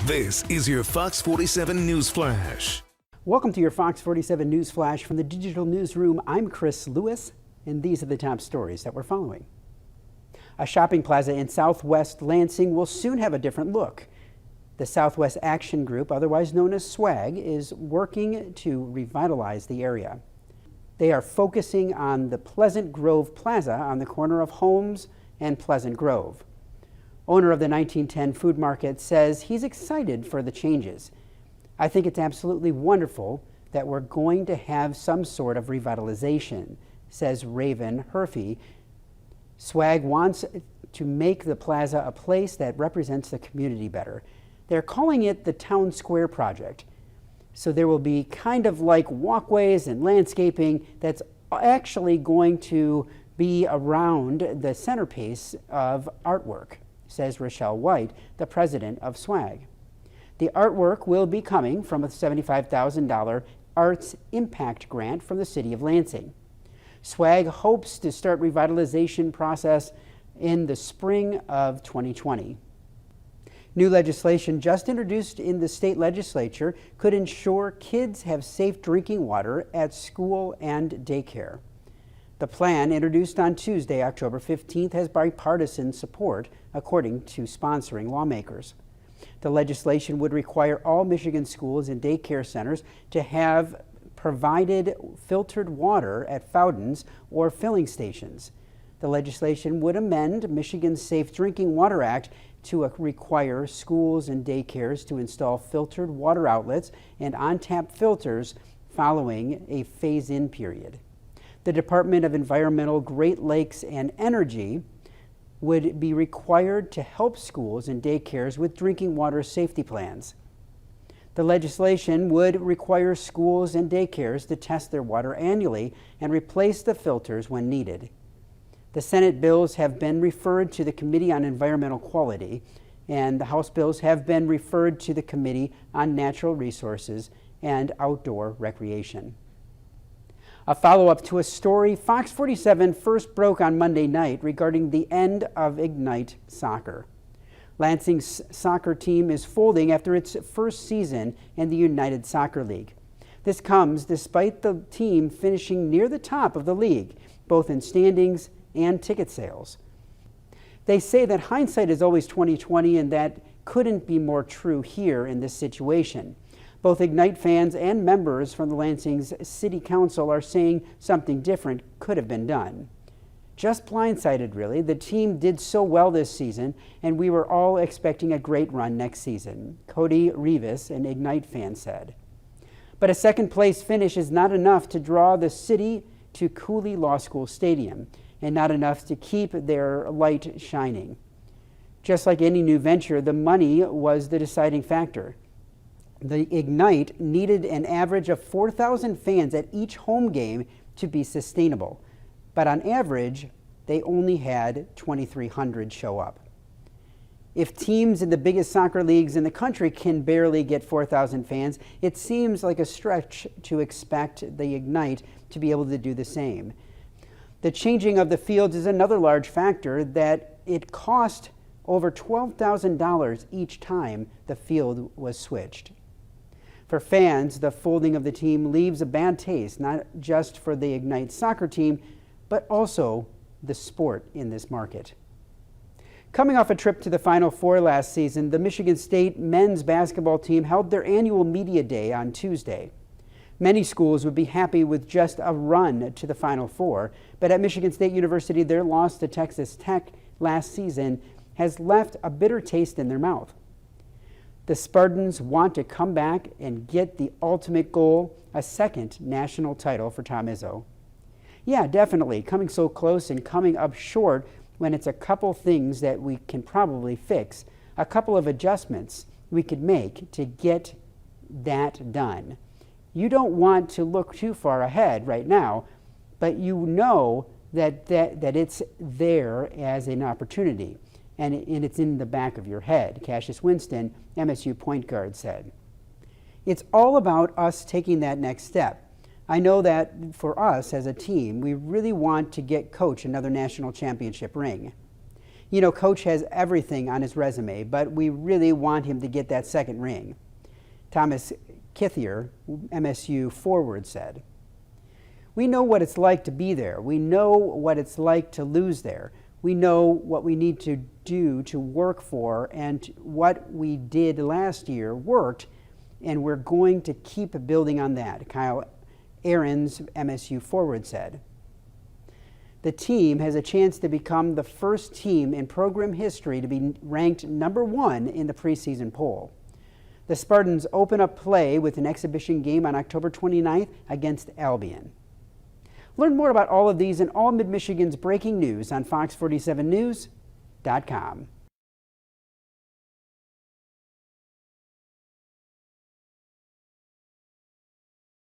This is your Fox 47 News Flash. Welcome to your Fox 47 News Flash from the Digital Newsroom. I'm Chris Lewis, and these are the top stories that we're following. A shopping plaza in southwest Lansing will soon have a different look. The Southwest Action Group, otherwise known as SWAG, is working to revitalize the area. They are focusing on the Pleasant Grove Plaza on the corner of Holmes and Pleasant Grove. Owner of the 1910 food market says he's excited for the changes. I think it's absolutely wonderful that we're going to have some sort of revitalization, says Raven Herfey. SWAG wants to make the plaza a place that represents the community better. They're calling it the Town Square Project. So there will be kind of like walkways and landscaping that's actually going to be around the centerpiece of artwork, says Rochelle White, the president of SWAG. The artwork will be coming from a $75,000 Arts Impact Grant from the City of Lansing. SWAG hopes to start revitalization process in the spring of 2020. New legislation just introduced in the state legislature could ensure kids have safe drinking water at school and daycare. The plan, introduced on Tuesday, October 15th, has bipartisan support, according to sponsoring lawmakers. The legislation would require all Michigan schools and daycare centers to have provided filtered water at fountains or filling stations. The legislation would amend Michigan's Safe Drinking Water Act to require schools and daycares to install filtered water outlets and on-tap filters following a phase-in period. The Department of Environmental, Great Lakes, and Energy would be required to help schools and daycares with drinking water safety plans. The legislation would require schools and daycares to test their water annually and replace the filters when needed. The Senate bills have been referred to the Committee on Environmental Quality, and the House bills have been referred to the Committee on Natural Resources and Outdoor Recreation. A follow-up to a story Fox 47 first broke on Monday night regarding the end of Ignite Soccer. Lansing's soccer team is folding after its first season in the United Soccer League. This comes despite the team finishing near the top of the league, both in standings and ticket sales. They say that hindsight is always 20/20, and that couldn't be more true here in this situation. Both Ignite fans and members from the Lansing's City Council are saying something different could have been done. Just blindsided, really. The team did so well this season, and we were all expecting a great run next season, Cody Rivas, an Ignite fan, said. But a second-place finish is not enough to draw the city to Cooley Law School Stadium, and not enough to keep their light shining. Just like any new venture, the money was the deciding factor. The Ignite needed an average of 4,000 fans at each home game to be sustainable, but on average, they only had 2,300 show up. If teams in the biggest soccer leagues in the country can barely get 4,000 fans, it seems like a stretch to expect the Ignite to be able to do the same. The changing of the fields is another large factor, that it cost over $12,000 each time the field was switched. For fans, the folding of the team leaves a bad taste, not just for the Ignite soccer team, but also the sport in this market. Coming off a trip to the Final Four last season, the Michigan State men's basketball team held their annual media day on Tuesday. Many schools would be happy with just a run to the Final Four, but at Michigan State University, their loss to Texas Tech last season has left a bitter taste in their mouth. The Spartans want to come back and get the ultimate goal, a second national title for Tom Izzo. Yeah, definitely, coming so close and coming up short when it's a couple things that we can probably fix, a couple of adjustments we could make to get that done. You don't want to look too far ahead right now, but you know that it's there as an opportunity, and it's in the back of your head, Cassius Winston, MSU point guard, said. It's all about us taking that next step. I know that for us as a team, we really want to get Coach another national championship ring. You know, Coach has everything on his resume, but we really want him to get that second ring. Thomas Kithier, MSU forward, said. We know what it's like to be there. We know what it's like to lose there. We know what we need to do to work for, and what we did last year worked, and we're going to keep building on that, Kyle Ahrens, MSU forward, said. The team has a chance to become the first team in program history to be ranked #1 in the preseason poll. The Spartans open up play with an exhibition game on October 29th against Albion. Learn more about all of these and all Mid-Michigan's breaking news on Fox47News.com.